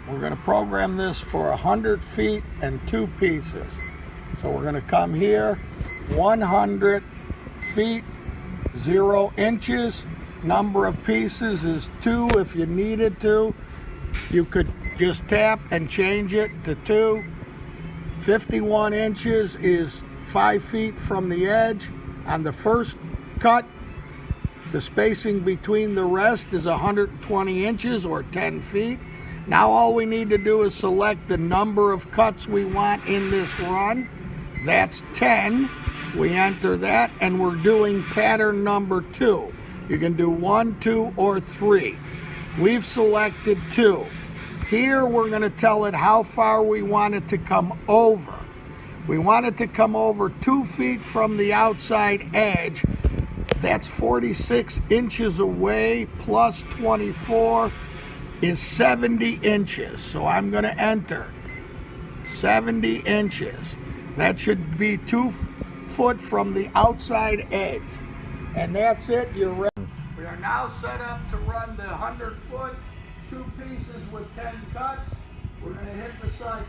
We're going to program this for 100 feet and 2 pieces. So we're going to come here, 100 feet, 0 inches. Number of pieces is 2 if you needed to. You could just tap and change it to 2. 51 inches is 5 feet from the edge. On the first cut, the spacing between the rest is 120 inches or 10 feet. Now all we need to do is select the number of cuts we want in this run. That's 10. We enter that, and we're doing pattern number 2. You can do 1, 2, or 3. We've selected 2. Here we're going to tell it how far we want it to come over. We want it to come over 2 feet from the outside edge. That's 46 inches away, plus 24 is 70 inches. So I'm going to enter 70 inches. That should be 2 foot from the outside edge. And that's it. You're ready. We are now set up to run the 100 foot, 2 pieces with 10 cuts. We're going to hit the cycle.